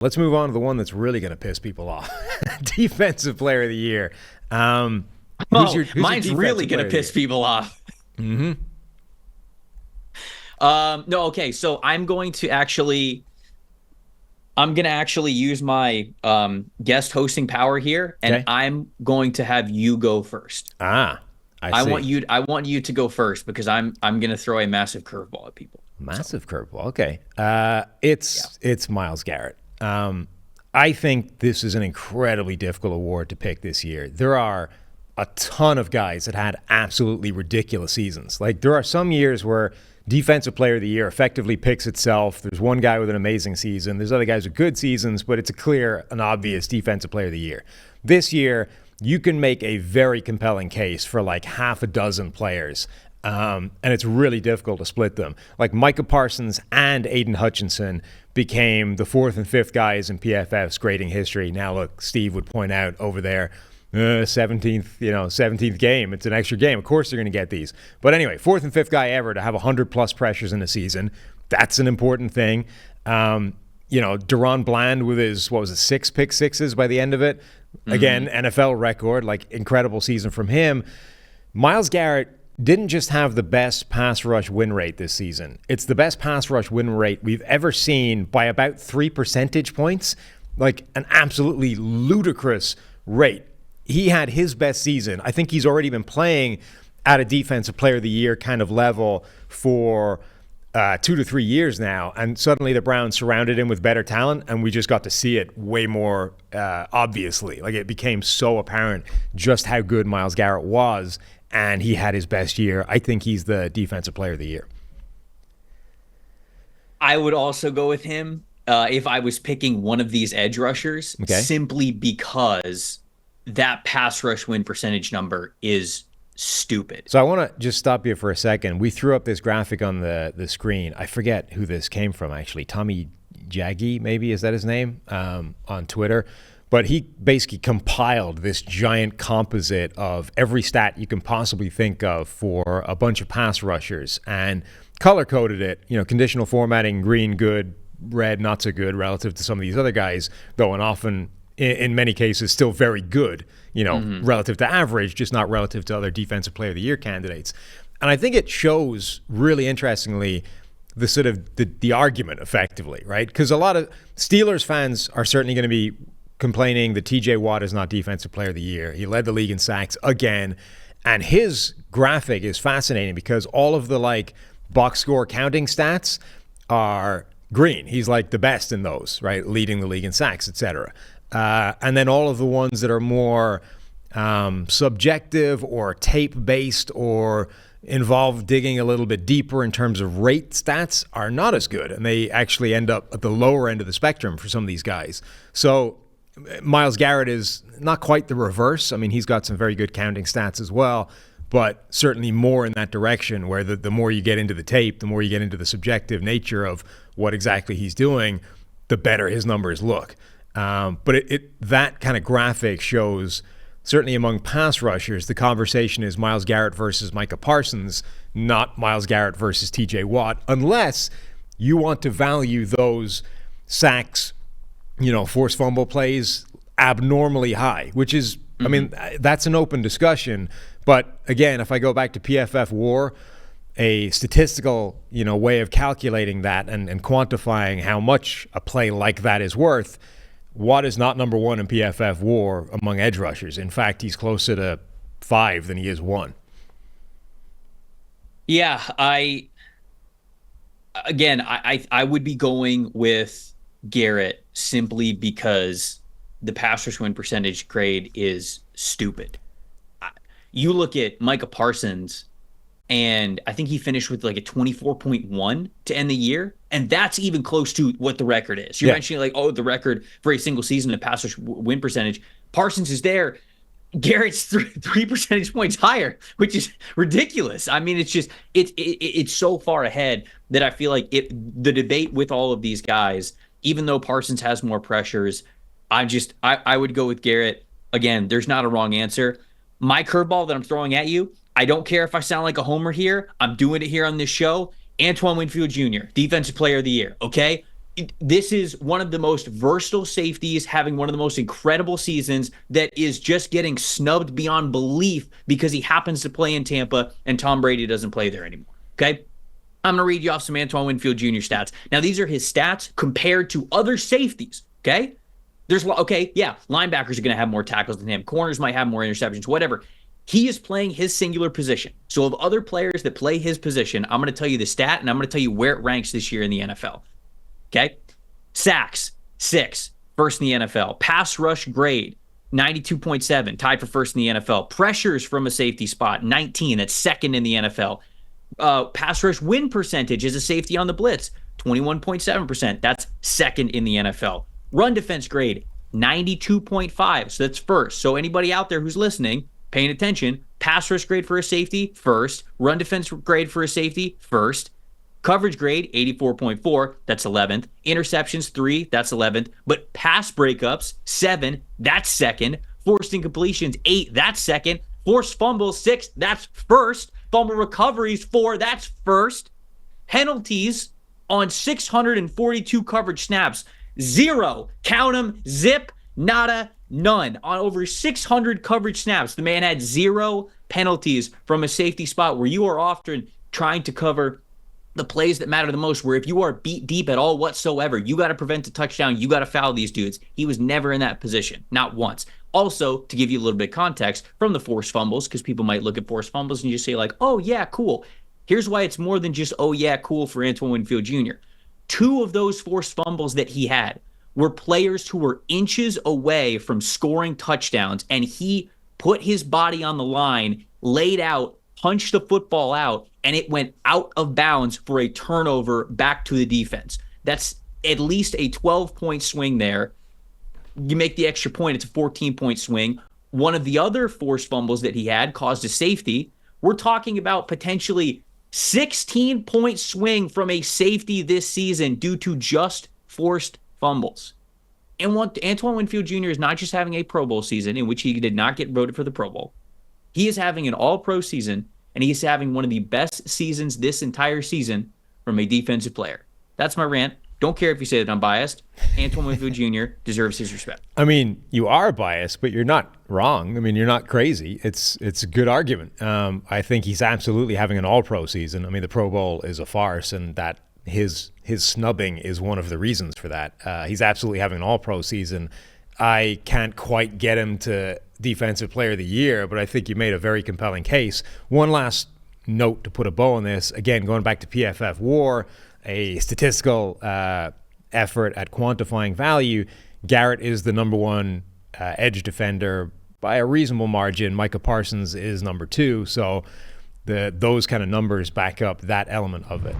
Let's move on to the one that's really going to piss people off. Defensive player of the year. Who's mine's really going to piss people off. Mm-hmm. No, okay. So I'm going to actually use my guest hosting power here, and I'm going to have you go first. I see. I want you to go first because I'm going to throw a massive curveball at people. Massive curveball. Okay. It's Myles Garrett. I think this is an incredibly difficult award to pick this year. There are a ton of guys that had absolutely ridiculous seasons. Like, there are some years where Defensive Player of the Year effectively picks itself. There's one guy with an amazing season. There's other guys with good seasons, but it's a clear and obvious Defensive Player of the Year. This year, you can make a very compelling case for like half a dozen players, and it's really difficult to split them. Like, Micah Parsons and Aiden Hutchinson became the 4th and 5th guys in PFF's grading history. Now, look, Steve would point out over there, 17th game. It's an extra game. Of course they're going to get these. But anyway, 4th and 5th guy ever to have 100-plus pressures in a season. That's an important thing. Deron Bland with his, 6 pick sixes by the end of it. Again, NFL record, like, incredible season from him. Myles Garrett didn't just have the best pass rush win rate this season. It's the best pass rush win rate we've ever seen by about 3 percentage points. Like, an absolutely ludicrous rate. He had his best season. I think he's already been playing at a Defensive Player of the Year kind of level for 2 to 3 years now, and suddenly the Browns surrounded him with better talent, and we just got to see it way more obviously. Like, it became so apparent just how good Myles Garrett was, and he had his best year. I think he's the Defensive Player of the Year. I would also go with him if I was picking one of these edge rushers, simply because that pass rush win percentage number is stupid. So I want to just stop you for a second. We threw up this graphic on the screen. I forget who this came from, actually. Tommy Jaggy, maybe, is that his name, on Twitter? But he basically compiled this giant composite of every stat you can possibly think of for a bunch of pass rushers and color-coded it, conditional formatting, green, good, red, not so good, relative to some of these other guys, though, and often, in many cases, still very good, relative to average, just not relative to other Defensive Player of the Year candidates. And I think it shows, really interestingly, the sort of the argument, effectively, right? Because a lot of Steelers fans are certainly going to be complaining that TJ Watt is not Defensive Player of the Year. He led the league in sacks again. And his graphic is fascinating because all of the, like, box score counting stats are green. He's like the best in those, right? Leading the league in sacks, etc. And then all of the ones that are more subjective or tape-based or involve digging a little bit deeper in terms of rate stats are not as good. And they actually end up at the lower end of the spectrum for some of these guys. So Myles Garrett is not quite the reverse. I mean, he's got some very good counting stats as well, but certainly more in that direction where the more you get into the tape, the more you get into the subjective nature of what exactly he's doing, the better his numbers look. But that kind of graphic shows, certainly among pass rushers, the conversation is Myles Garrett versus Micah Parsons, not Myles Garrett versus TJ Watt, unless you want to value those sacks, forced fumble plays abnormally high, which is, I mean, that's an open discussion. But again, if I go back to PFF WAR, a statistical, way of calculating that and quantifying how much a play like that is worth, Watt is not number one in PFF WAR among edge rushers. In fact, he's closer to 5 than he is 1. Yeah, I would be going with Garrett simply because the pass rush win percentage grade is stupid. You look at Micah Parsons, and I think he finished with like a 24.1 to end the year. And that's even close to what the record is. You're mentioning the record for a single season of pass rush win percentage. Parsons is there. Garrett's three percentage points higher, which is ridiculous. I mean, it's just, it's so far ahead that I feel like the debate with all of these guys, even though Parsons has more pressures, I would go with Garrett. Again, there's not a wrong answer. My curveball that I'm throwing at you, I don't care if I sound like a homer here. I'm doing it here on this show. Antoine Winfield Jr., Defensive Player of the Year, okay? This is one of the most versatile safeties, having one of the most incredible seasons, that is just getting snubbed beyond belief because he happens to play in Tampa and Tom Brady doesn't play there anymore. Okay? I'm going to read you off some Antoine Winfield Jr. stats. Now, these are his stats compared to other safeties. Okay? Linebackers are going to have more tackles than him. Corners might have more interceptions, whatever. He is playing his singular position. So of other players that play his position, I'm going to tell you the stat, and I'm going to tell you where it ranks this year in the NFL. Okay? Sacks, 6, first in the NFL. Pass rush grade, 92.7, tied for first in the NFL. Pressures from a safety spot, 19, that's second in the NFL. Pass rush win percentage as a safety on the blitz, 21.7%. That's second in the NFL. Run defense grade, 92.5. So that's first. So anybody out there who's listening, paying attention, pass rush grade for a safety, first. Run defense grade for a safety, first. Coverage grade, 84.4. That's 11th. Interceptions, 3. That's 11th. But pass breakups, 7. That's second. Forced incompletions, 8. That's second. Forced fumbles, 6. That's first. Fumble recoveries, 4. That's first. Penalties on 642 coverage snaps, 0. Count them. Zip. Nada. None. On over 600 coverage snaps, the man had 0 penalties from a safety spot where you are often trying to cover the plays that matter the most, where if you are beat deep at all whatsoever, you got to prevent a touchdown, you got to foul these dudes. He was never in that position, not once. Also, to give you a little bit of context from the forced fumbles, because people might look at forced fumbles and just say like, oh yeah, cool. Here's why it's more than just, oh yeah, cool for Antoine Winfield Jr. 2 of those forced fumbles that he had were players who were inches away from scoring touchdowns, and he put his body on the line, laid out, punched the football out, and it went out of bounds for a turnover back to the defense. That's at least a 12-point swing there. You make the extra point, it's a 14-point swing. One of the other forced fumbles that he had caused a safety. We're talking about potentially 16-point swing from a safety this season due to just forced fumbles. And Antoine Winfield Jr. is not just having a Pro Bowl season in which he did not get voted for the Pro Bowl. He is having an all-pro season, and he's having one of the best seasons this entire season from a defensive player. That's my rant. Don't care if you say that I'm biased. Antoine Winfield Jr. deserves his respect. I mean, you are biased, but you're not wrong. I mean, you're not crazy. It's a good argument. I think he's absolutely having an all-pro season. I mean, the Pro Bowl is a farce, and that his snubbing is one of the reasons for that. He's absolutely having an all-pro season. I can't quite get him to Defensive Player of the Year, but I think you made a very compelling case. One last note to put a bow on this. Again, going back to PFF WAR, a statistical effort at quantifying value, Garrett is the number 1 edge defender by a reasonable margin. Micah Parsons is number 2. So those kind of numbers back up that element of it.